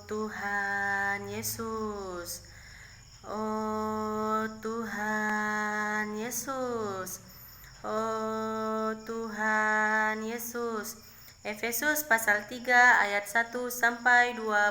Tuhan Yesus. Oh Tuhan Yesus. Oh Tuhan Yesus. Efesus pasal 3 ayat 1 sampai 21.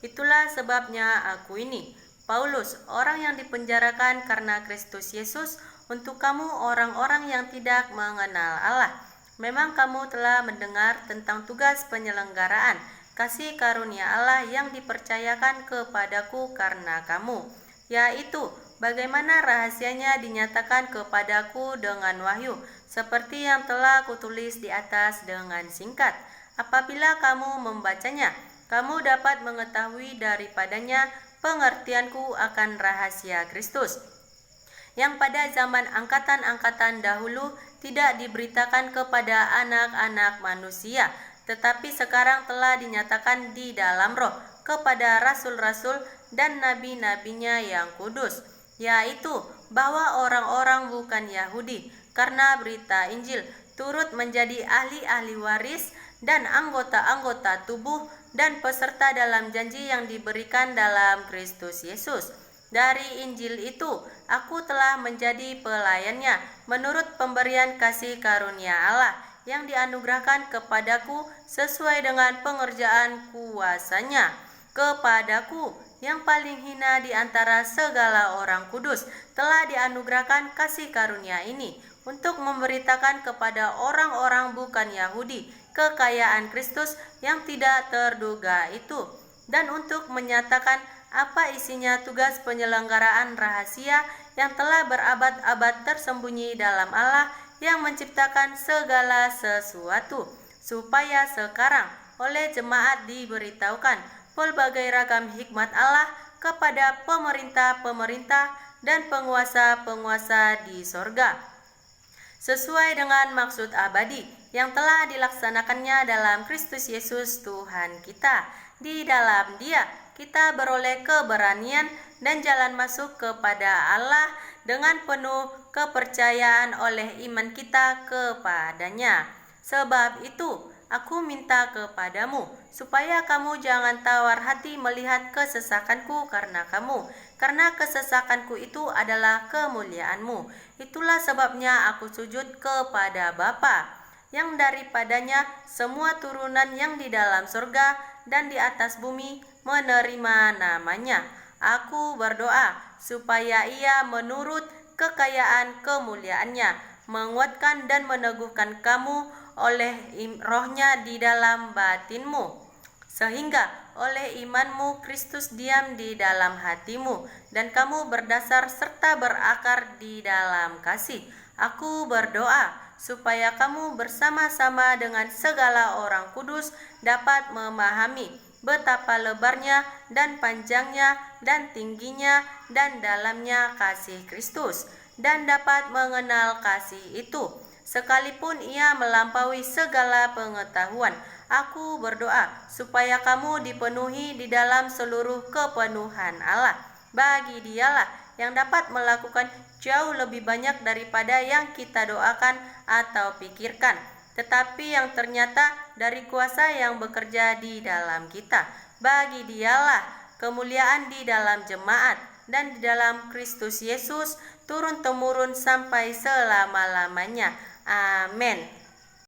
Itulah sebabnya aku ini, Paulus, orang yang dipenjarakan karena Kristus Yesus, untuk kamu orang-orang yang tidak mengenal Allah. Memang kamu telah mendengar tentang tugas penyelenggaraan kasih karunia Allah yang dipercayakan kepadaku karena kamu, yaitu bagaimana rahasianya dinyatakan kepadaku dengan wahyu, seperti yang telah kutulis di atas dengan singkat. Apabila kamu membacanya, kamu dapat mengetahui daripadanya pengertianku akan rahasia Kristus, yang pada zaman angkatan-angkatan dahulu tidak diberitakan kepada anak-anak manusia, tetapi sekarang telah dinyatakan di dalam roh kepada rasul-rasul dan nabi-nabinya yang kudus, yaitu bahwa orang-orang bukan Yahudi karena berita Injil turut menjadi ahli-ahli waris dan anggota-anggota tubuh dan peserta dalam janji yang diberikan dalam Kristus Yesus. Dari Injil itu, aku telah menjadi pelayannya menurut pemberian kasih karunia Allah yang dianugerahkan kepadaku sesuai dengan pengerjaan kuasanya. Kepadaku yang paling hina di antara segala orang kudus telah dianugerahkan kasih karunia ini untuk memberitakan kepada orang-orang bukan Yahudi kekayaan Kristus yang tidak terduga itu, dan untuk menyatakan apa isinya tugas penyelenggaraan rahasia yang telah berabad-abad tersembunyi dalam Allah yang menciptakan segala sesuatu, supaya sekarang oleh jemaat diberitahukan pelbagai ragam hikmat Allah kepada pemerintah-pemerintah dan penguasa-penguasa di sorga, sesuai dengan maksud abadi yang telah dilaksanakannya dalam Kristus Yesus Tuhan kita. Di dalam Dia kita beroleh keberanian dan jalan masuk kepada Allah dengan penuh kepercayaan oleh iman kita kepadanya. Sebab itu, aku minta kepadamu, supaya kamu jangan tawar hati melihat kesesakanku karena kamu, karena kesesakanku itu adalah kemuliaanmu. Itulah sebabnya aku sujud kepada Bapa, yang daripadanya semua turunan yang di dalam surga dan di atas bumi menerima namanya. Aku berdoa supaya Ia menurut kekayaan kemuliaannya menguatkan dan meneguhkan kamu oleh rohnya di dalam batinmu, sehingga oleh imanmu Kristus diam di dalam hatimu dan kamu berdasar serta berakar di dalam kasih. Aku berdoa supaya kamu bersama-sama dengan segala orang kudus dapat memahami betapa lebarnya dan panjangnya dan tingginya dan dalamnya kasih Kristus, dan dapat mengenal kasih itu, sekalipun ia melampaui segala pengetahuan. Aku berdoa supaya kamu dipenuhi di dalam seluruh kepenuhan Allah. Bagi Dialah yang dapat melakukan jauh lebih banyak daripada yang kita doakan atau pikirkan, tetapi yang ternyata dari kuasa yang bekerja di dalam kita. Bagi Dialah kemuliaan di dalam jemaat dan di dalam Kristus Yesus turun-temurun sampai selama-lamanya. Amin.